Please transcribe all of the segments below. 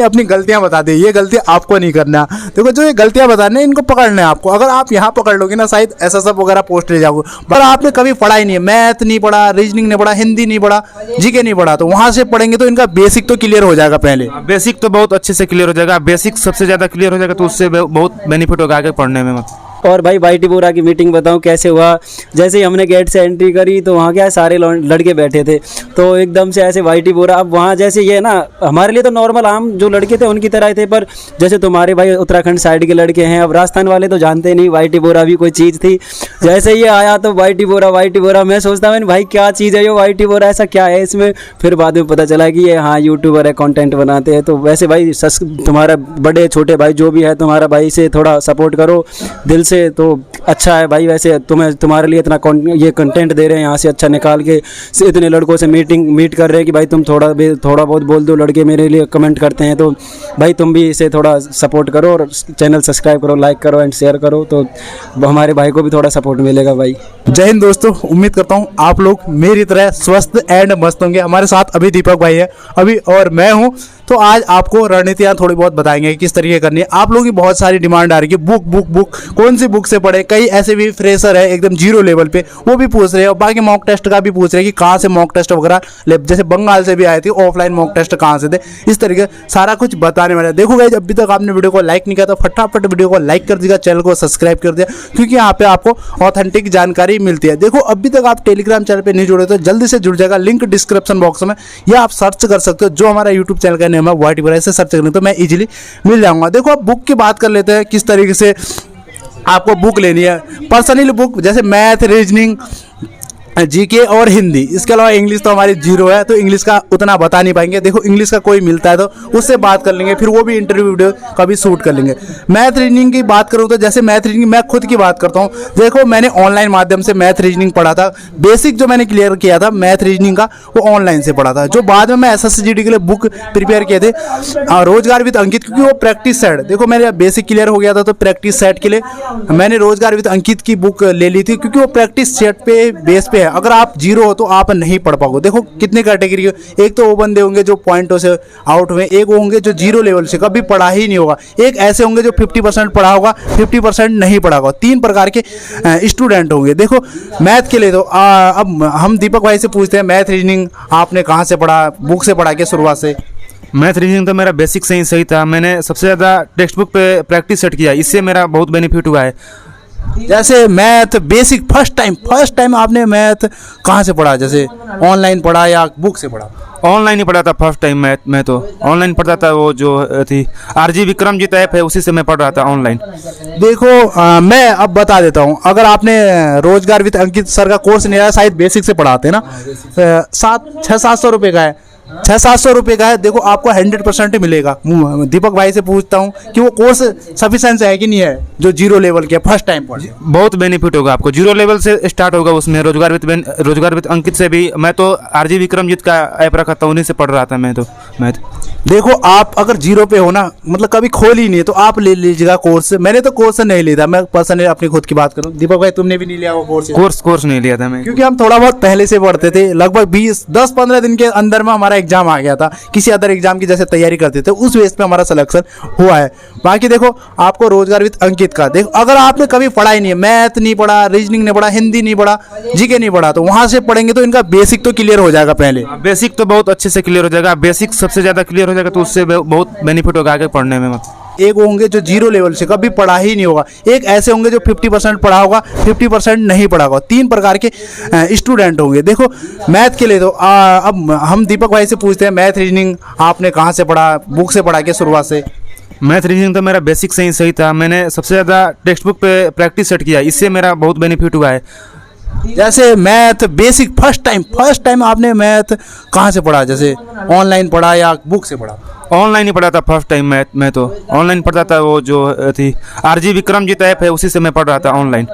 अपनी गलतियां बता दी, ये गलती आपको नहीं करना। देखो जो ये गलतियां बताने इनको पकड़ना है आपको। अगर आप यहाँ पकड़ लोगे ना शायद ऐसा सब वगैरह पोस्ट ले जाओगे। पर आपने कभी पढ़ा ही नहीं है, मैथ नहीं पढ़ा, रीजनिंग नहीं पढ़ा, हिंदी नहीं पढ़ा, जीके नहीं पढ़ा, तो वहां से पढ़ेंगे तो इनका बेसिक तो क्लियर हो जाएगा। पहले बेसिक तो बहुत अच्छे से क्लियर हो जाएगा, बेसिक सबसे ज़्यादा क्लियर हो जाएगा तो उससे बहुत बेनिफिट होगा आगे पढ़ने में। और भाई वाईटी बोरा की मीटिंग बताऊं कैसे हुआ। जैसे ही हमने गेट से एंट्री करी तो वहाँ क्या सारे लड़के बैठे थे, तो एकदम से ऐसे वाईटी बोरा, अब वहाँ जैसे ये ना हमारे लिए तो नॉर्मल आम जो लड़के थे उनकी तरह ही थे, पर जैसे तुम्हारे भाई उत्तराखंड साइड के लड़के हैं, अब राजस्थान वाले तो जानते नहीं वाईटी बोरा भी कोई चीज़ थी। जैसे ये आया तो वाईटी बोरा, मैं सोचता मैंने भाई क्या चीज़ है ये वाईटी बोरा, ऐसा क्या है इसमें। फिर बाद में पता चला कि ये हाँ यूट्यूबर है, कंटेंट बनाते हैं। तो वैसे भाई तुम्हारा बड़े छोटे भाई जो भी है तुम्हारा भाई से थोड़ा सपोर्ट करो दिल से, तो अच्छा है भाई। वैसे तुम्हारे लिए इतना ये कंटेंट दे रहे हैं यहाँ से अच्छा निकाल के, इतने लड़कों से मीट कर रहे हैं कि भाई तुम थोड़ा बहुत बोल दो, लड़के मेरे लिए कमेंट करते हैं, तो भाई तुम भी इसे थोड़ा सपोर्ट करो और चैनल सब्सक्राइब करो, लाइक करो एंड शेयर करो, तो हमारे भाई को भी थोड़ा सपोर्ट मिलेगा भाई। जय हिंद दोस्तों, उम्मीद करता हूँ आप लोग मेरी तरह स्वस्थ एंड मस्त होंगे। हमारे साथ अभी दीपक भाई है अभी और मैं हूँ। तो आज आपको रणनीतियाँ थोड़ी बहुत बताएंगे किस तरीके करनी है। आप लोगों की बहुत सारी डिमांड आ रही है बुक कौन सी बुक से पढ़े। कई ऐसे भी फ्रेशर है एकदम जीरो लेवल पे, वो भी पूछ रहे हैं, और बाकी मॉक टेस्ट का भी पूछ रहे हैं कि कहाँ से मॉक टेस्ट वगैरह, जैसे बंगाल से भी आए थे ऑफलाइन मॉक टेस्ट कहाँ से थे। इस तरीके सारा कुछ बताने वाला है। देखो गाइस, अभी तक आपने वीडियो को लाइक नहीं किया तो फटाफट वीडियो को लाइक कर दिया, चैनल को सब्सक्राइब कर दिया, क्योंकि यहाँ पे आपको ऑथेंटिक जानकारी मिलती है। देखो अभी तक आप टेलीग्राम चैनल पे नहीं जुड़े तो जल्दी से जुड़ जाएगा, लिंक डिस्क्रिप्शन बॉक्स में, या आप सर्च कर सकते हो जो हमारा यूट्यूब चैनल का नाम है वाईटी बोरा, ऐसे सर्च करेंगे तो मैं इजीली मिल जाऊंगा। देखो अब बुक की बात कर लेते हैं, किस तरीके से आपको बुक लेनी है। पर्सनली बुक जैसे मैथ, रीजनिंग, जीके और हिंदी, इसके अलावा इंग्लिश तो हमारी जीरो है, तो इंग्लिश का उतना बता नहीं पाएंगे। देखो इंग्लिश का कोई मिलता है तो उससे बात कर लेंगे, फिर वो भी इंटरव्यू वीडियो का भी शूट कर लेंगे। मैथ रीजनिंग की बात करूँ तो जैसे मैथ रीजनिंग मैं खुद की बात करता हूँ। देखो मैंने ऑनलाइन माध्यम से मैथ रीजनिंग पढ़ा था, बेसिक जो मैंने क्लियर किया था मैथ रीजनिंग का वो ऑनलाइन से पढ़ा था। जो बाद में मैं SSCGD के लिए बुक प्रिपेयर किए थे रोजगार विद अंकित, क्योंकि वो प्रैक्टिस सेट, देखो मेरा बेसिक क्लियर हो गया था तो प्रैक्टिस सेट के लिए मैंने रोजगार विद अंकित की बुक ले ली थी, क्योंकि वो प्रैक्टिस सेट पे बेस पे है। अगर आप जीरो हो तो आप नहीं पढ़ पाओगे। देखो कितने कैटेगरी, एक तो वो बंदे होंगे जो पॉइंटों से आउट हुए, एक वो होंगे जो जीरो लेवल से कभी पढ़ा ही नहीं होगा, एक ऐसे होंगे जो 50% पढ़ा होगा, 50% नहीं पढ़ा होगा। 3 प्रकार के स्टूडेंट होंगे। देखो मैथ के लिए तो अब हम दीपक भाई से पूछते हैं, मैथ रीजनिंग आपने कहाँ से पढ़ा, बुक से पढ़ा के शुरुआत से? मैथ रीजनिंग तो मेरा बेसिक से ही सही था, मैंने सबसे ज़्यादा टेक्स्ट बुक पे प्रैक्टिस सेट किया, इससे मेरा बहुत बेनिफिट हुआ है। जैसे मैथ बेसिक फर्स्ट टाइम आपने मैथ कहाँ से पढ़ा, जैसे ऑनलाइन पढ़ा या बुक से पढ़ा? ऑनलाइन ही पढ़ा था फर्स्ट टाइम मैथ, मैं तो ऑनलाइन पढ़ता था, वो जो थी RG विक्रमजीत ऐप है उसी से मैं पढ़ रहा था ऑनलाइन। देखो मैं अब बता देता हूँ, अगर आपने रोजगार विद अंकित सर का कोर्स नहीं आया, शायद बेसिक से पढ़ाते हैं ना, 600-700 रुपये का है, 600-700 रुपये का है। देखो आपको 100% मिलेगा। दीपक भाई से पूछता हूँ कि वो कोर्स सफिशिएंट है कि नहीं है, जो जीरो लेवल के फर्स्ट टाइम पढ़े। बहुत बेनिफिट होगा आपको, जीरो लेवल से स्टार्ट होगा उसमें। रोजगार विद अंकित से भी, मैं तो RG विक्रमजीत का ऐप रखा था, उन्हीं से पढ़ रहा था मैं तो मैथ। देखो आप अगर जीरो पे हो ना, मतलब कभी खोल ही नहीं है, तो आप ले लीजिएगा कोर्स। मैंने तो कोर्स नहीं लिया था, मैं पर्सनली अपनी खुद की बात करूँ। दीपक भाई तुमने भी नहीं लिया वो कोर्स? नहीं लिया था मैं, क्योंकि हम थोड़ा बहुत पहले से पढ़ते थे, लगभग 10-15 दिन के अंदर में हमारा एग्जाम आ गया था। किसी अदर एग्जाम की जैसे तैयारी करते थे, उस बेस पे हमारा सिलेक्शन हुआ है। बाकी देखो आपको रोजगार विद अंकित का, देखो अगर आपने कभी पढ़ा ही नहीं है, मैथ नहीं पढ़ा, रीजनिंग नहीं पढ़ा, हिंदी नहीं पढ़ा, जीके नहीं पढ़ा, तो वहां से पढ़ेंगे तो इनका बेसिक तो क्लियर हो जाएगा। पहले बेसिक तो बहुत अच्छे से क्लियर हो जाएगा, बेसिक सबसे ज़्यादा क्लियर हो जाएगा तो उससे बहुत बेनिफिट होगा आगे पढ़ने में। एक वो होंगे जो जीरो लेवल से कभी पढ़ा ही नहीं होगा, एक ऐसे होंगे जो 50% पढ़ा होगा, 50% नहीं पढ़ा होगा। 3 प्रकार के स्टूडेंट होंगे। देखो मैथ के लिए तो अब हम दीपक भाई से पूछते हैं, मैथ रीजनिंग आपने कहाँ से पढ़ा, बुक से पढ़ा के शुरुआत से? मैथ रीजनिंग तो मेरा बेसिक से ही सही था, मैंने सबसे ज़्यादा टेक्स्ट बुक पे प्रैक्टिस सेट किया, इससे मेरा बहुत बेनिफिट हुआ है। जैसे मैथ बेसिक फर्स्ट टाइम आपने मैथ कहाँ से पढ़ा, जैसे ऑनलाइन पढ़ा या बुक से पढ़ा? ऑनलाइन ही पढ़ा था फर्स्ट टाइम मैथ, मैं तो ऑनलाइन पढ़ता था, वो जो थी RG विक्रमजीत ऐप है उसी से मैं पढ़ रहा था ऑनलाइन।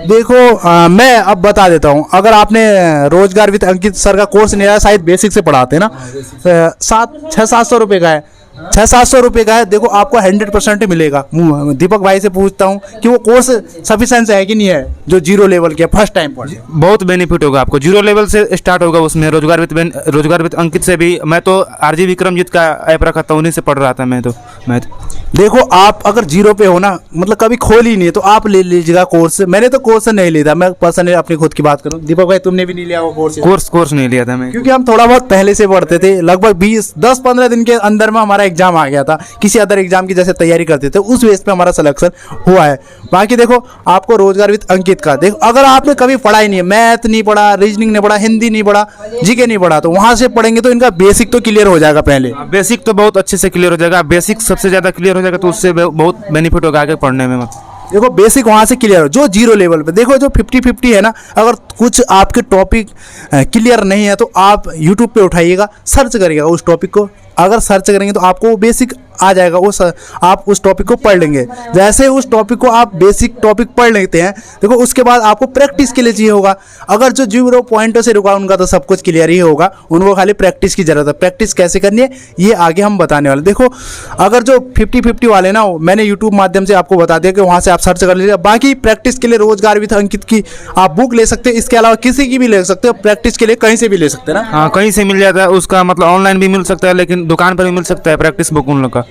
देखो मैं अब बता देता हूँ, अगर आपने रोजगार विद अंकित सर का कोर्स नहीं आया, शायद बेसिक से पढ़ाते हैं ना, 600-700 रुपये का है, 600-700 रुपये का है। देखो आपको 100% मिलेगा। दीपक भाई से पूछता हूँ कि वो कोर्स सफिशिएंट है कि नहीं है, जो जीरो लेवल के फर्स्ट टाइम पढ़े। बहुत बेनिफिट होगा आपको, जीरो लेवल से स्टार्ट होगा उसमें। रोजगार विद अंकित से भी, मैं तो आरजी विक्रमजीत का ऐप रखा था, उन्हीं से पढ़ रहा था मैं तो। देखो आप अगर जीरो पे हो ना, मतलब कभी खोल ही नहीं है, तो आप ले लीजिएगा कोर्स। मैंने तो कोर्स नहीं लिया था, मैं पर्सनली अपनी खुद की बात करूँ। दीपक भाई तुमने भी नहीं लिया वो कोर्स नहीं लिया था मैं, क्योंकि हम थोड़ा बहुत पहले से पढ़ते थे। लगभग 10-15 दिन के अंदर में हमारा एग्जाम आ गया था। किसी अदर एग्जाम की जैसे तैयारी करते थे, उस बेस पे हमारा सिलेक्शन हुआ है। बाकी देखो आपको रोजगार विद अंकित का, देखो अगर आपने कभी पढ़ा ही नहीं है, मैथ नहीं पढ़ा, रीजनिंग नहीं पढ़ा, हिंदी नहीं पढ़ा, जीके नहीं पढ़ा, तो वहां से पढ़ेंगे तो इनका बेसिक तो क्लियर हो जाएगा। पहले बेसिक तो बहुत अच्छे से क्लियर हो जाएगा, बेसिक सबसे ज़्यादा क्लियर हो जाएगा, तो उससे बहुत बेनिफिट होगा आगे पढ़ने में। देखो बेसिक वहाँ से क्लियर हो, जो जीरो लेवल पे देखो, जो 50-50 है ना, अगर कुछ आपके टॉपिक क्लियर नहीं है तो आप यूट्यूब पे उठाइएगा, सर्च करिएगा उस टॉपिक को। अगर सर्च करेंगे तो आपको वो बेसिक आ जाएगा, आप उस टॉपिक को पढ़ लेंगे। जैसे उस टॉपिक को आप बेसिक टॉपिक पढ़ लेते हैं, देखो उसके बाद आपको प्रैक्टिस के लिए चाहिए होगा। अगर जो 0 पॉइंटों से रुका उनका तो सब कुछ क्लियर ही होगा, उनको खाली प्रैक्टिस की जरूरत है। प्रैक्टिस कैसे करनी है ये आगे हम बताने वाले। देखो अगर जो 50-50 वाले ना, मैंने यूट्यूब माध्यम से आपको बता दिया कि वहाँ से आप सर्च कर लीजिएगा। बाकी प्रैक्टिस के लिए रोजगार विद अंकित की आप बुक ले सकते हैं, इसके अलावा किसी की भी ले सकते हो। प्रैक्टिस के लिए कहीं से भी ले सकते हैं ना। हाँ, कहीं से मिल जाता है उसका, मतलब ऑनलाइन भी मिल सकता है, लेकिन दुकान पर भी मिल सकता है प्रैक्टिस बुक उन लोग का।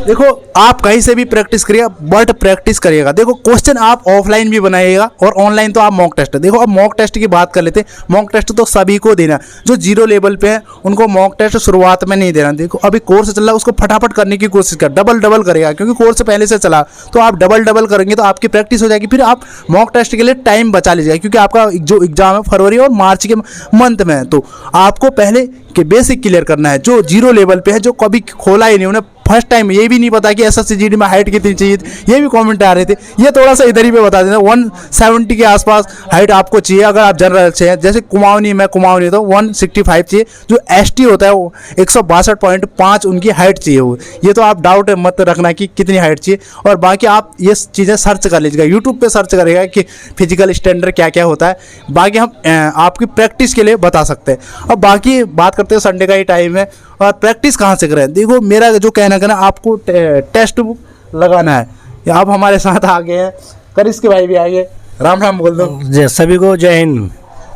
देखो आप कहीं से भी प्रैक्टिस करिएगा, बट प्रैक्टिस करिएगा। देखो क्वेश्चन आप ऑफलाइन भी बनाइएगा और ऑनलाइन तो आप मॉक टेस्ट। देखो अब मॉक टेस्ट की बात कर लेते हैं। मॉक टेस्ट तो सभी को देना, जो जीरो लेवल पे है उनको मॉक टेस्ट शुरुआत में नहीं देना। देखो अभी कोर्स चल रहा है, उसको फटाफट करने की कोशिश कर, डबल करेगा, क्योंकि कोर्स पहले से चला, तो आप डबल करेंगे तो आपकी प्रैक्टिस हो जाएगी। फिर आप मॉक टेस्ट के लिए टाइम बचा लीजिएगा, क्योंकि आपका जो एग्जाम है फरवरी और मार्च के मंथ में है। तो आपको पहले के बेसिक क्लियर करना है। जो जीरो लेवल पे है, जो कभी खोला ही नहीं, उन्हें फर्स्ट टाइम ये भी नहीं पता कि SSCGD में हाइट कितनी चाहिए, ये भी कमेंट आ रहे थे। ये थोड़ा सा इधर ही पे बता देना, 170 के आसपास हाइट आपको चाहिए अगर आप जनरल से हैं। जैसे कुमाऊनी, मैं कुमाऊनी तो 165 चाहिए। जो ST होता है वो 162.5 उनकी हाइट चाहिए। वो ये तो आप डाउट मत रखना कि कितनी हाइट चाहिए। और बाकी आप ये चीज़ें सर्च कर लीजिएगा, यूट्यूब पे सर्च करेगा कि फिजिकल स्टैंडर्ड क्या क्या होता है। बाकी हम आपकी प्रैक्टिस के लिए बता सकते हैं। अब बाकी बात करते हैं, संडे का ही टाइम है और प्रैक्टिस कहाँ से करें। देखो मेरा जो कहना है ना, आपको टेक्स्ट बुक लगाना है। आप हमारे साथ आ गए हैं, कनिष्क भाई भी आ गए, राम राम बोल दो। जय सभी को जय हिंद।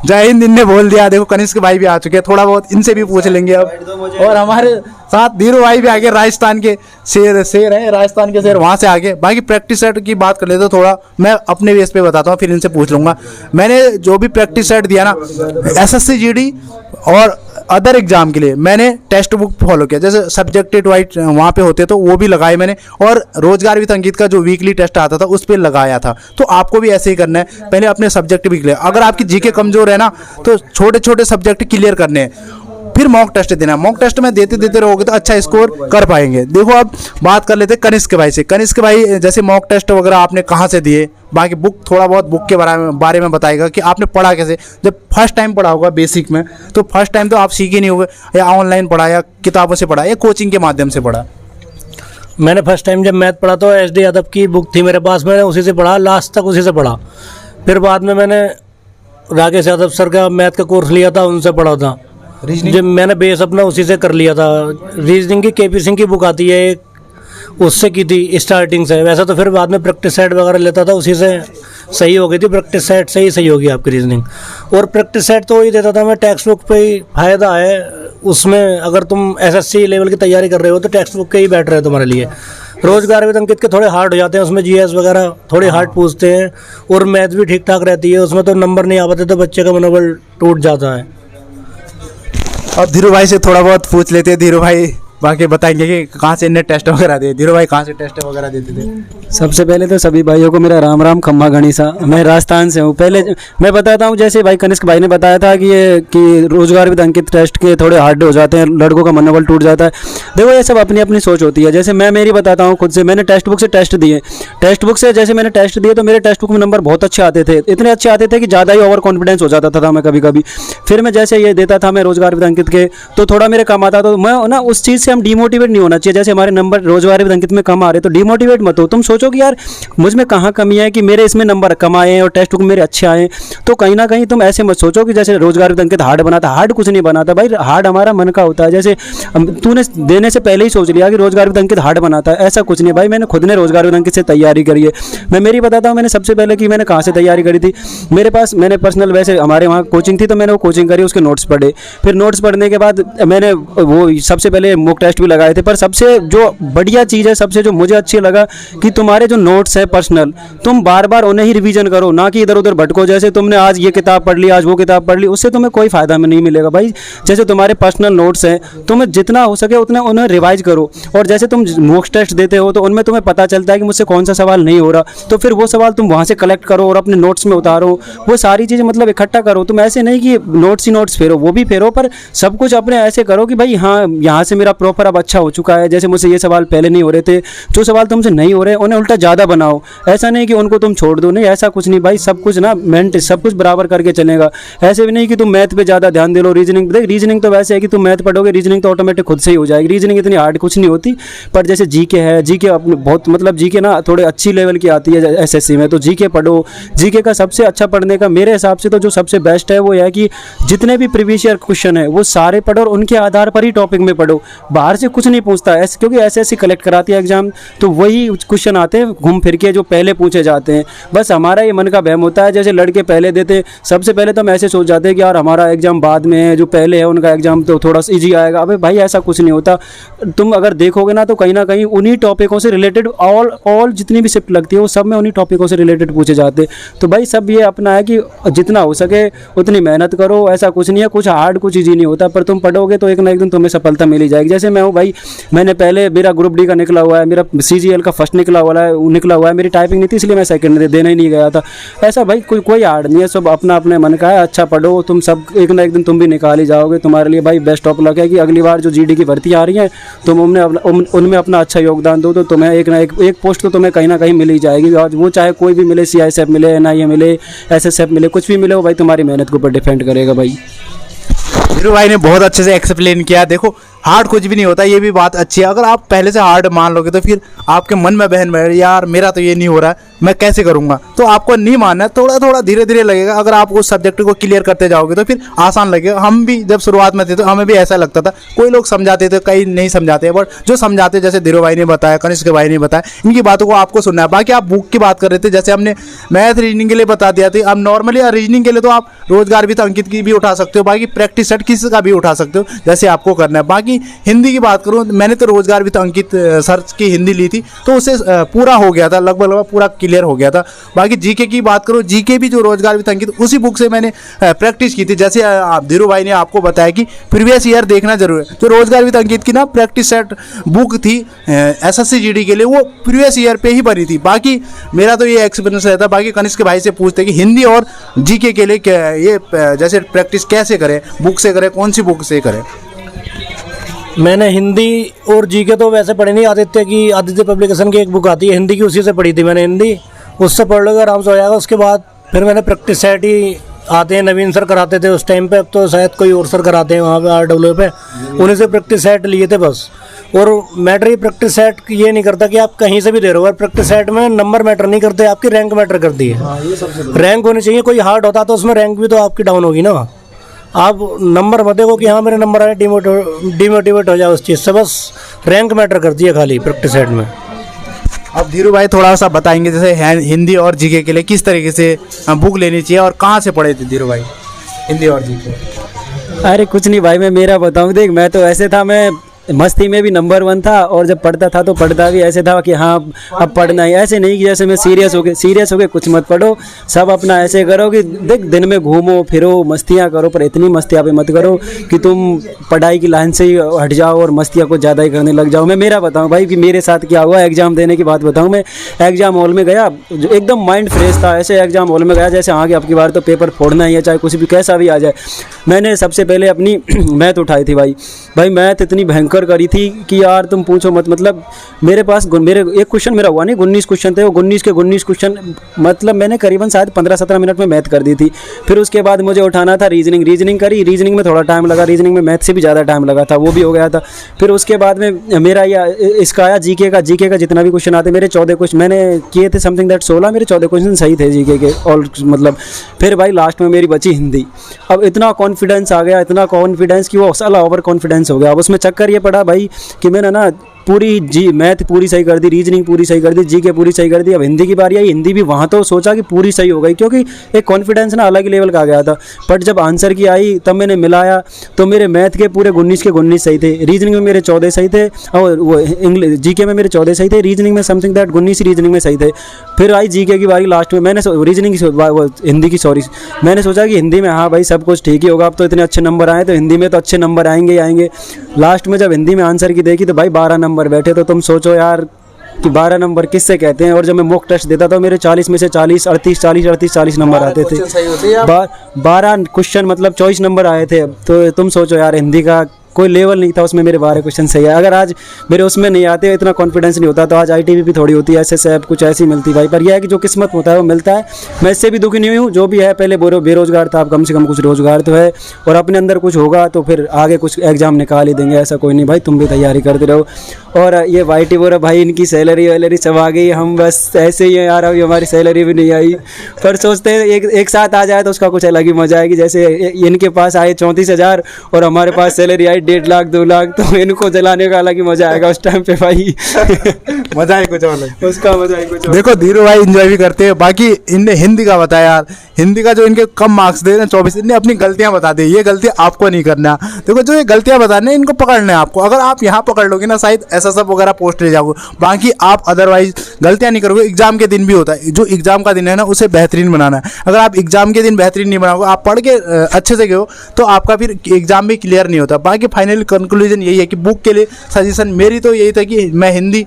जय हिंद इनने बोल दिया। देखो कनिष्क भाई भी आ चुके हैं, थोड़ा बहुत इनसे भी पूछ लेंगे अब। और हमारे साथ धीरू भाई भी आगे, राजस्थान के शेर है, राजस्थान के शेर, वहाँ से आगे। बाकी प्रैक्टिस सेट की बात कर लेते तो थोड़ा मैं अपने बेस पे बताता हूँ, फिर इनसे पूछ लूँगा। मैंने जो भी प्रैक्टिस सेट दिया ना, SSCGD और अदर एग्जाम के लिए मैंने टेक्स्ट बुक फॉलो किया। जैसे सब्जेक्टेड वाइज वहाँ पे होते तो वो भी लगाए मैंने, और रोजगार विद अंकित का जो वीकली टेस्ट आता था उस पर लगाया था। तो आपको भी ऐसे ही करना है, पहले अपने सब्जेक्ट भी क्लियर। अगर आपकी जीके कमजोर है ना, तो छोटे छोटे सब्जेक्ट क्लियर करने हैं, फिर मॉक टेस्ट देना। मॉक टेस्ट में देते रहोगे तो अच्छा स्कोर कर पाएंगे। देखो अब बात कर लेते हैं कनिष्क भाई से। कनिष्क भाई जैसे मॉक टेस्ट वगैरह आपने कहाँ से दिए, बाकी बुक थोड़ा बहुत बुक के बारे में बताएगा कि आपने पढ़ा कैसे। जब फर्स्ट टाइम पढ़ा होगा बेसिक में, तो फर्स्ट टाइम तो आप सीखे नहीं होगे, या ऑनलाइन पढ़ा, या किताबों से पढ़ा, या कोचिंग के माध्यम से पढ़ा। मैंने फर्स्ट टाइम जब मैथ पढ़ा तो SD यादव की बुक थी मेरे पास, मैंने उसी से पढ़ा, लास्ट तक उसी से पढ़ा। फिर बाद में मैंने राकेश यादव सर का मैथ का कोर्स लिया था, उनसे पढ़ा था। जब मैंने बेस अपना उसी से कर लिया था। रीजनिंग की KP सिंह की बुक आती है, उससे की थी स्टार्टिंग से। वैसा तो फिर बाद में प्रैक्टिस सेट वगैरह लेता था, उसी से सही हो गई थी। प्रैक्टिस सेट से ही सही होगी आपकी रीजनिंग। और प्रैक्टिस सेट तो वही देता था मैं, टेक्स्ट बुक पे ही फ़ायदा है उसमें। अगर तुम SSC लेवल की तैयारी कर रहे हो तो टेक्स्ट बुक के ही बेटर है तुम्हारे लिए। रोजगार विद अंकित के थोड़े हार्ड हो जाते हैं, उसमें GS वगैरह थोड़े हार्ड पूछते हैं, और मैथ भी ठीक ठाक रहती है उसमें। तो नंबर नहीं आ पाते तो बच्चे का मनोबल टूट जाता है। अब धीरू भाई से थोड़ा बहुत पूछ लेते हैं। धीरू भाई बाकी बताएंगे कि कहाँ से इन्हें टेस्ट वगैरह दिए। धीरू भाई कहाँ से टेस्ट वगैरह देते थे? सबसे पहले तो सभी भाइयों को मेरा राम राम, खम्मा गणिसा। मैं राजस्थान से हूँ। पहले मैं बताता हूँ, जैसे भाई कनिष्क भाई ने बताया था कि रोजगार विद अंकित टेस्ट के थोड़े हार्ड हो जाते हैं, लड़कों का मनोबल टूट जाता है। देखो ये सब अपनी अपनी सोच होती है। जैसे मैं मेरी बताता हूँ खुद से, मैंने टेक्स्ट बुक से टेस्ट दिए। टेक्स्ट बुक से जैसे मैंने टेस्ट दिए तो मेरे टेक्स्ट बुक में नंबर बहुत अच्छे आते थे, इतने अच्छे आते थे कि ज़्यादा ही ओवर कॉन्फिडेंस हो जाता था मैं कभी कभी। फिर मैं जैसे ये देता था मैं रोजगार विद अंकित के, तो थोड़ा मेरे काम आता। तो मैं ना उस चीज़ उससे हम डिमोटिवेट नहीं होना चाहिए। जैसे हमारे नंबर रोजगार विद अंकित में कम आ रहे तो डिमोटिवेट मत हो, तुम सोचो कि यार मुझ में कहाँ कमी है कि मेरे इसमें नंबर कम आए हैं और टेस्ट बुक मेरे अच्छे आए हैं। तो कहीं ना कहीं तुम ऐसे मत सोचो कि जैसे रोजगार विद अंकित हार्ड बनाता, हार्ड कुछ नहीं बनाता भाई, हार्ड हमारा मन का होता है। जैसे तूने देने से पहले ही सोच लिया कि रोजगार विद अंकित हार्ड बनाता है, ऐसा कुछ नहीं भाई। मैंने खुद ने रोजगार विद अंकित से तैयारी करी है। मैं मेरी बताता हूँ, मैंने सबसे पहले कि मैंने कहाँ से तैयारी करी थी। मेरे पास मैंने पर्सनल वैसे हमारे वहाँ कोचिंग थी तो मैंने वो कोचिंग करी, उसके नोट्स पढ़े, फिर नोट्स पढ़ने के बाद मैंने वो सबसे पहले मॉक टेस्ट भी लगाए थे। पर सबसे जो बढ़िया चीज़ है, सबसे जो मुझे अच्छी लगा कि तुम्हारे जो नोट्स है पर्सनल, तुम बार बार उन्हें ही रिवीजन करो, ना कि इधर उधर भटको। जैसे तुमने आज ये किताब पढ़ ली, आज वो किताब पढ़ ली, उससे तुम्हें कोई फायदा में नहीं मिलेगा भाई। जैसे तुम्हारे पर्सनल नोट्स हैं, तुम्हें जितना हो सके उतना उन्हें रिवाइज करो। और जैसे तुम मॉक टेस्ट देते हो तो उनमें तुम्हें पता चलता है कि मुझसे कौन सा सवाल नहीं हो रहा, तो फिर वो सवाल तुम वहाँ से कलेक्ट करो और अपने नोट्स में उतारो। वो सारी चीज़ें मतलब इकट्ठा करो। तुम ऐसे नहीं कि नोट्स ही नोट्स फेरो, वो भी फेरो, पर सब कुछ अपने ऐसे करो कि भाई हाँ यहाँ से मेरा प्रॉपर अब अच्छा हो चुका है। जैसे मुझसे ये सवाल पहले नहीं हो रहे थे, जो सवाल तुमसे नहीं हो रहे उन्हें उल्टा ज़्यादा बनाओ। ऐसा नहीं कि उनको तुम छोड़ दो, नहीं ऐसा कुछ नहीं भाई। सब कुछ ना मेंट सब कुछ बराबर करके चलेगा। ऐसे भी नहीं कि तुम मैथ पे ज़्यादा ध्यान दे लो, रीजनिंग देख, रीजनिंग तो वैसे है कि तुम मैथ पढ़ोगे, रीजनिंग तो ऑटोमेटिक खुद से ही हो जाएगी। रीजनिंग इतनी हार्ड कुछ नहीं होती। पर जैसे जीके है, जीके अपने बहुत मतलब जीके ना थोड़े अच्छी लेवल की आती है एसएससी में, तो जीके पढ़ो। जीके का सबसे अच्छा पढ़ने का मेरे हिसाब से तो जो सबसे बेस्ट है वो है कि जितने भी प्रीवियस ईयर क्वेश्चन है वो सारे पढ़ो और उनके आधार पर ही टॉपिक में पढ़ो। बाहर से कुछ नहीं पूछता है क्योंकि एसएससी कलेक्ट कराती है एग्जाम, तो वही क्वेश्चन आते हैं घूम फिर के जो पहले पूछे जाते हैं। बस हमारा ये मन का वहम होता है, जैसे लड़के पहले देते, सबसे पहले तो हम ऐसे सोच जाते हैं कि यार हमारा एग्जाम बाद में है, जो पहले है उनका एग्जाम तो थोड़ा सा ईजी आएगा। अबे भाई ऐसा कुछ नहीं होता। तुम अगर देखोगे ना तो कहीं ना कहीं उन्हीं टॉपिकों से रिलेटेड ऑल जितनी भी शिफ्ट लगती है वो सब में उन्हीं टॉपिकों से रिलेटेड पूछे जाते हैं। तो भाई सब ये अपना है कि जितना हो सके उतनी मेहनत करो। ऐसा कुछ नहीं है, कुछ हार्ड कुछ ईजी नहीं होता, पर तुम पढ़ोगे तो एक ना एक दिन तुम्हें सफलता मिल ही जाएगी। जैसे मैं हूँ भाई, मैंने पहले मेरा ग्रुप डी का निकला हुआ है, मेरा सीजीएल का फर्स्ट निकला हुआ है, मेरी टाइपिंग नहीं थी इसलिए मैं सेकंड देने ही नहीं गया था। ऐसा भाई कोई हार्ड नहीं है, सब अपना अपने मन का है। अच्छा पढ़ो, तुम सब एक ना एक दिन तुम भी निकाल ही जाओगे। तुम्हारे लिए भाई बेस्ट ऑफ लक है कि अगली बार जो जीडी की भर्ती आ रही है तुम उनमें अपना अच्छा योगदान दो तो तुम्हें एक ना एक पोस्ट तो तुम्हें कहीं ना कहीं मिल ही जाएगी। आज वो चाहे कोई भी मिले, सीआईएसएफ मिले, एनआईए मिले, एसएसएफ मिले, कुछ भी मिले, वो भाई तुम्हारी मेहनत के ऊपर डिपेंड करेगा भाई। वीरू भाई ने बहुत अच्छे से एक्सप्लेन किया। देखो हार्ड कुछ भी नहीं होता, ये भी बात अच्छी है। अगर आप पहले से हार्ड मान लोगे तो फिर आपके मन में बहन में यार मेरा तो ये नहीं हो रहा है, मैं कैसे करूंगा, तो आपको नहीं मानना है। थोड़ा थोड़ा धीरे धीरे लगेगा। अगर आप उस सब्जेक्ट को क्लियर करते जाओगे तो फिर आसान लगेगा। हम भी जब शुरुआत में थे तो हमें भी ऐसा लगता था, कोई लोग समझाते थे, कई नहीं समझाते, बट जो समझाते जैसे धीरू भाई ने बताया, कनिष्क भाई ने बताया, इनकी बातों को आपको सुनना है। बाकी आप बुक की बात कर रहे थे, जैसे हमने मैथ रीजनिंग के लिए बता दिया था। अब नॉर्मली रीजनिंग के लिए तो आप रोजगार भी तो अंकित की भी उठा सकते हो, बाकी प्रैक्टिस सेट किसी का भी उठा सकते हो जैसे आपको करना है। बाकी हिंदी की बात करूं, मैंने तो रोजगार भी तो अंकित सर की हिंदी ली थी तो उससे पूरा हो गया था, लगभग पूरा क्लियर हो गया था। बाकी जीके की बात करूं, जीके भी जो रोजगार भी तो अंकित उसी बुक से मैंने प्रैक्टिस की थी। जैसे धीरू भाई ने आपको बताया कि प्रीवियस ईयर देखना जरूर है। जो रोजगार भी तो अंकित की ना प्रैक्टिस सेट बुक थी एसएससी जीडी के लिए, वो प्रीवियस ईयर पे ही बनी थी। बाकी मेरा तो ये एक्सपीरियंस रहता। बाकी कनिष्क भाई से पूछते कि हिंदी और जीके के लिए ये जैसे प्रैक्टिस कैसे करें, बुक से करें, कौन सी बुक से करें? मैंने हिंदी और जीके तो वैसे पढ़ी नहीं, आदित्य पब्लिकेशन की एक बुक आती है हिंदी की, उसी से पढ़ी थी मैंने हिंदी, उससे पढ़ लोगे आराम से हो जाएगा। उसके बाद फिर मैंने प्रैक्टिस सेट ही आते हैं, नवीन सर कराते थे उस टाइम पे, अब तो शायद कोई और सर कराते हैं वहाँ पे RW पे, उन्हीं से प्रैक्टिस सेट लिए थे बस। और मैटर ही प्रैक्टिस सेट ये नहीं करता कि आप कहीं से भी दे रहे हो, प्रैक्टिस सेट में नंबर मैटर नहीं करते, आपकी रैंक मैटर करती है। रैंक होनी चाहिए। कोई हार्ड होता तो उसमें रैंक भी तो आपकी डाउन होगी ना। आप नंबर मत देखो कि हाँ मेरे नंबर आए, डिमोटिवेट हो जाए उस चीज़ से। बस रैंक मैटर करती है खाली प्रैक्टिस सेट में। अब धीरू भाई थोड़ा सा बताएंगे जैसे हिंदी और जीके के लिए किस तरीके से बुक लेनी चाहिए और कहाँ से पढ़े थे धीरू भाई हिंदी और जीके? अरे कुछ नहीं भाई, मैं मेरा बताऊँ, देख मैं तो ऐसे था, मैं मस्ती में भी नंबर 1 था और जब पढ़ता था तो पढ़ता भी ऐसे था कि हाँ अब पढ़ना ही। ऐसे नहीं कि जैसे मैं सीरियस हो गए कुछ मत पढ़ो, सब अपना ऐसे करो कि देख दिन में घूमो फिरो मस्तियाँ करो, पर इतनी मस्तियाँ पे मत करो कि तुम पढ़ाई की लाइन से ही हट जाओ और मस्तियाँ को ज़्यादा ही करने लग जाओ। मैं मेरा बताऊँ भाई कि मेरे साथ क्या हुआ। एग्जाम देने की बात बताऊँ, मैं एग्जाम हॉल में गया, एकदम माइंड फ्रेश था, ऐसे एग्जाम हॉल में गया जैसे आगे अब की बार तो पेपर फोड़ना ही है, चाहे कुछ भी कैसा भी आ जाए। मैंने सबसे पहले अपनी मैथ उठाई थी भाई मैथ इतनी भयंकर करी थी कि यार तुम पूछो मत। मतलब मेरे पास मेरे एक क्वेश्चन मेरा हुआ नहीं, 19 क्वेश्चन थे, वो 19 के 19 क्वेश्चन मतलब मैंने करीबन शायद 15-17 मिनट में मैथ कर दी थी। फिर उसके बाद मुझे उठाना था रीजनिंग करी, रीजनिंग में थोड़ा टाइम लगा, रीजनिंग में मैथ से भी ज़्यादा टाइम लगा था, वो भी हो गया था। फिर उसके बाद में मेरा इसका आया जीके का जितना भी क्वेश्चन आते मेरे 14 क्वेश्चन मैंने किए थे, समथिंग दैट 16 मेरे 14 क्वेश्चन सही थे जीके के ऑल मतलब। फिर भाई लास्ट में मेरी बची हिंदी। अब इतना कॉन्फिडेंस आ गया, इतना कॉन्फिडेंस कि वो साला ओवर कॉन्फिडेंस हो गया। अब उसमें चक्कर ये पड़ा भाई कि मैंने ना पूरी मैथ पूरी सही कर दी, रीजनिंग पूरी सही कर दी, जीके पूरी सही कर दी। अब हिंदी की बारी आई, हिंदी भी वहाँ तो सोचा कि पूरी सही हो गई क्योंकि एक कॉन्फिडेंस ना अलग ही लेवल का आ गया था। बट जब आंसर की आई तब मैंने मिलाया तो मेरे मैथ के पूरे 19 के 19 सही थे, रीजनिंग में मेरे 14 सही थे, और वो इंग्लिश जीके में मेरे 14 सही थे, रीजनिंग में समथिंग दैट 19 रीजनिंग में सही थे। फिर आई जीके की बारी लास्ट में, मैंने हिंदी की सॉरी मैंने सोचा कि हिंदी में हाँ भाई सब कुछ ठीक ही होगा, अब तो इतने अच्छे नंबर आए तो हिंदी में तो अच्छे नंबर आएंगे ही आएंगे। लास्ट में जब हिंदी में आंसर की देखी तो भाई 12 नंबर बैठे। तो तुम सोचो यार कि 12 नंबर किससे कहते हैं। और जब मैं मॉक टेस्ट देता था मेरे 40 में से 40 38 नंबर आते थे। 12 क्वेश्चन मतलब 24 नंबर आए थे। तो तुम सोचो यार हिंदी का कोई लेवल नहीं था उसमें, मेरे 12 क्वेश्चन सही है। अगर आज मेरे उसमें नहीं आते, इतना कॉन्फिडेंस नहीं होता तो आज ITBP थोड़ी होती है, SSF कुछ ऐसी मिलती भाई। पर यह है कि जो किस्मत होता है वो मिलता है। मैं इससे भी दुखी नहीं हूँ, जो भी है पहले बेरोजगार था, अब कम से कम कुछ रोजगार तो है, और अपने अंदर कुछ होगा तो फिर आगे कुछ एग्जाम निकाल ही देंगे, ऐसा कोई नहीं भाई। तुम भी तैयारी करते रहो। और ये YT बोरा भाई इनकी सैलरी वैलरी सब आ गई, हम बस ऐसे ही हैं यार, अभी हमारी सैलरी भी नहीं आई। पर सोचते हैं एक साथ आ जाए तो उसका कुछ अलग ही मजा आएगी। जैसे इनके पास आए 34,000 और हमारे पास सैलरी आई 1.5 लाख 2 लाख, तो इनको जलाने का अलग ही मजा आएगा उस टाइम पे भाई। मजा है कुछ अलग, उसका मजा ही कुछ अलग। देखो धीरू भाई एंजॉय भी करते हैं। बाकी इनने हिंदी का बताया यार, हिंदी का जो इनके कम मार्क्स दे ना 24, इनने अपनी गलतियां बता दी। ये गलती आपको नहीं करना। देखो जो ये गलतियां बताने इनको पकड़ना है आपको। अगर आप यहाँ पकड़ लोगे ना शायद SSF वगैरह पोस्ट ले जाओगे, बाकी आप अदरवाइज गलतियां नहीं करोगे। एग्जाम के दिन भी होता है, जो एग्जाम का दिन है ना उसे बेहतरीन बनाना है। अगर आप एग्जाम के दिन बेहतरीन नहीं बनाओगे, आप पढ़ के अच्छे से गए हो तो आपका फिर एग्जाम भी क्लियर नहीं होता। बाकी फाइनल कंक्लूजन यही है कि बुक के लिए सजेशन मेरी तो यही था कि मैं हिंदी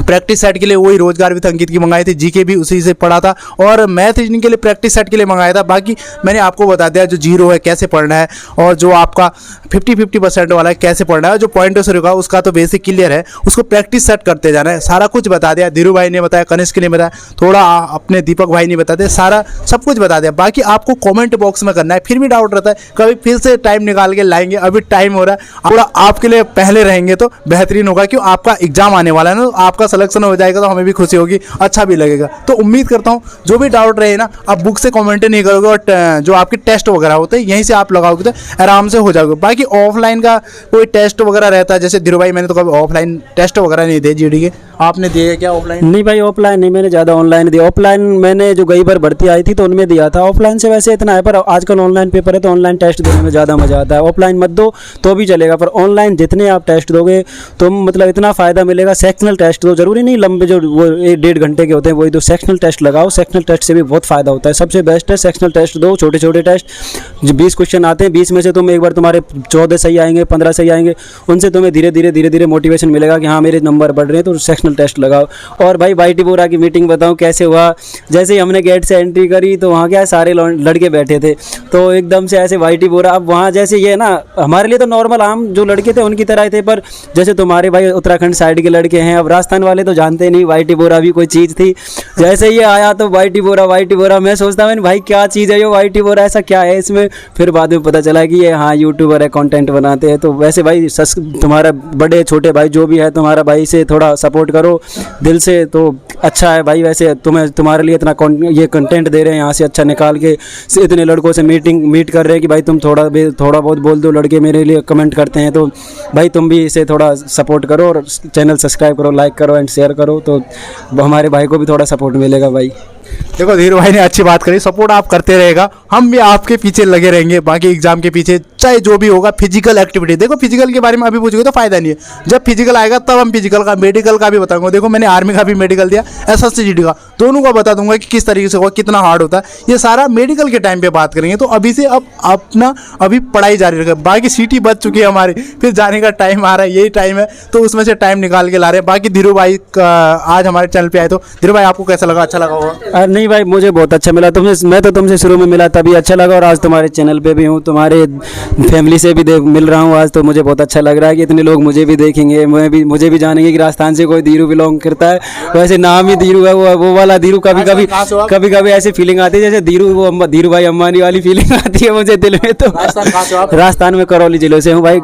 प्रैक्टिस सेट के लिए वही रोजगार विद अंकित की मंगाई थी, जीके भी उसी से पढ़ा था, और मैथ रीजनिंग के लिए प्रैक्टिस सेट के लिए मंगाया था। बाकी मैंने आपको बता दिया जो जीरो है कैसे पढ़ना है, और जो आपका 50% वाला है कैसे पढ़ना है, जो पॉइंटों से रुका उसका तो बेसिक क्लियर है, उसको प्रैक्टिस सेट करते जाना है। सारा कुछ बता दिया, धीरू भाई ने बताया, कनिष्क ने बताया, थोड़ा अपने दीपक भाई ने बताते, सारा सब कुछ बता दिया। बाकी आपको कॉमेंट बॉक्स में करना है। फिर भी डाउट रहता है कभी फिर से टाइम निकाल के लाएंगे, अभी टाइम हो रहा है, थोड़ा आपके लिए पहले रहेंगे तो बेहतरीन होगा, क्यों आपका एग्जाम आने वाला है ना, आपका सिलेक्शन हो जाएगा तो हमें भी खुशी होगी, अच्छा भी लगेगा। तो उम्मीद करता हूँ जो भी डाउट रहे ना आप बुक से कमेंट नहीं करोगे, और जो आपके टेस्ट वगैरह होते हैं यहीं से आप लगाओगे तो आराम से हो जाओगे। बाकी ऑफलाइन का कोई टेस्ट वगैरह रहता है, जैसे धीरू भाई मैंने तो कभी ऑफलाइन टेस्ट वगैरह नहीं दिए GD के, आपने दिए क्या ऑफलाइन? नहीं भाई ऑफलाइन नहीं, मैंने ज़्यादा ऑनलाइन दिया। ऑफलाइन मैंने जो कई बार भर्ती आई थी तो उनमें दिया था, ऑफलाइन से वैसे इतना है, पर आजकल ऑनलाइन पेपर है तो ऑनलाइन टेस्ट देने में ज़्यादा मज़ा आता है। ऑफलाइन मत दो तो भी चलेगा, पर ऑनलाइन जितने आप टेस्ट दोगे तो मतलब इतना फ़ायदा मिलेगा। सेक्शनल टेस्ट दो, जरूरी नहीं लंबे जो वो 1.5 घंटे के होते हैं, वही दो सेक्शनल टेस्ट लगाओ। सेक्शनल टेस्ट से भी बहुत फ़ायदा होता है, सबसे बेस्ट है सेक्शनल टेस्ट दो। छोटे छोटे टेस्ट 20 क्वेश्चन आते हैं, 20 में से तुम एक बार तुम्हारे 14 सही आएंगे, 15 सही आएंगे, उनसे तुम्हें धीरे धीरे मोटिवेशन मिलेगा कि हाँ मेरे नंबर बढ़ रहे हैं, तो सेक्शनल टेस्ट लगाओ। और भाई YT बोरा की मीटिंग बताऊं कैसे हुआ। जैसे ही हमने गेट से एंट्री करी तो वहाँ क्या सारे लड़के बैठे थे, तो एकदम से ऐसे YT बोरा, अब वहाँ जैसे ये ना हमारे लिए तो नॉर्मल आम जो लड़के थे उनकी तरह ही थे, पर जैसे तुम्हारे भाई उत्तराखंड साइड के लड़के हैं, अब राजस्थान वाले तो जानते नहीं YT बोरा भी कोई चीज़ थी। जैसे ये आया तो YT बोरा, मैं सोचता हूँ भाई क्या चीज़ है ये YT बोरा, ऐसा क्या है इसमें। फिर बाद में पता चला कि ये हाँ यूट्यूबर है, कंटेंट बनाते हैं। तो वैसे भाई तुम्हारा बड़े छोटे भाई जो भी है तुम्हारा भाई से थोड़ा सपोर्ट करो दिल से, तो अच्छा है भाई। वैसे तुम्हारे लिए इतना ये कंटेंट दे रहे हैं यहाँ से अच्छा निकाल के, इतने लड़कों से मीट कर रहे हैं कि भाई तुम थोड़ा बहुत बोल दो, लड़के मेरे लिए कमेंट करते हैं, तो भाई तुम भी इसे थोड़ा सपोर्ट करो और चैनल सब्सक्राइब करो, लाइक करो एंड शेयर करो, तो हमारे भाई को भी थोड़ा सपोर्ट मिलेगा भाई। देखो धीरू भाई ने अच्छी बात करी, सपोर्ट आप करते रहेगा, हम भी आपके पीछे लगे रहेंगे। बाकी एग्जाम के पीछे चाहे जो भी होगा, फिजिकल एक्टिविटी, देखो फिजिकल के बारे में अभी पूछोगे तो फायदा नहीं है, जब फिजिकल आएगा तब हम फिजिकल का मेडिकल का भी बताऊंगा। देखो मैंने आर्मी का भी मेडिकल दिया, SSC GD का, दोनों का बता दूंगा कि किस तरीके से होगा, कितना हार्ड होता है, ये सारा मेडिकल के टाइम पे बात करेंगे। तो अभी से अब अपना अभी पढ़ाई जारी रखें। बाकी सीटी बच चुकी है हमारी, फिर जाने का टाइम आ रहा है, यही टाइम है, तो उसमें से टाइम निकाल के ला रहे हैं। बाकी धीरू भाई आज हमारे चैनल पे आए, तो धीरू भाई आपको कैसा लगा? अच्छा लगा होगा। नहीं भाई, मुझे बहुत अच्छा मिला तुमसे। मैं तो तुमसे शुरू में मिला तभी अच्छा लगा, और आज तुम्हारे चैनल पे भी हूँ, तुम्हारे फैमिली से भी मिल रहा हूँ आज, तो मुझे बहुत अच्छा लग रहा है कि इतने लोग मुझे भी देखेंगे, मुझे भी जानेंगे कि राजस्थान से कोई धीरू बिलोंग करता है। वैसे नाम ही धीरू है, वो वाला धीरू। कभी कभी ऐसी फीलिंग आती है जैसे धीरू भाई अम्बानी वाली फीलिंग आती है मुझे दिल में। तो राजस्थान में करौली जिले से हूँ भाई,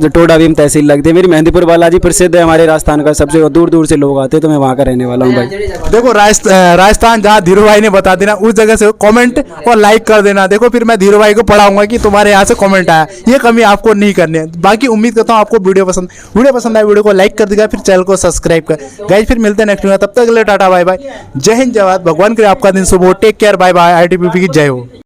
टोडा भीम तहसील लगती है मेरी। मेहंदीपुर बालाजी प्रसिद्ध है हमारे राजस्थान का, सबसे दूर दूर से लोग आते हैं, तो मैं वहाँ का रहने वाला हूँ भाई। देखो राजस्थान जहाँ धीरू भाई ने बता देना, उस जगह से कमेंट और लाइक कर देना। देखो फिर मैं धीरू भाई को पढ़ाऊंगा कि तुम्हारे यहाँ से कमेंट आया, ये कमी आपको नहीं करनी है। बाकी उम्मीद करता हूँ आपको वीडियो पसंद आए, वीडियो को लाइक कर देगा, फिर चैनल को सब्सक्राइब कर। गाइस फिर मिलते हैं नेक्स्ट वीडियो, तब तक के लिए टाटा बाय बाय, जय हिंद जय भारत, भगवान करे आपका दिन शुभ हो, take care, bye bye, ITBP की जय हो।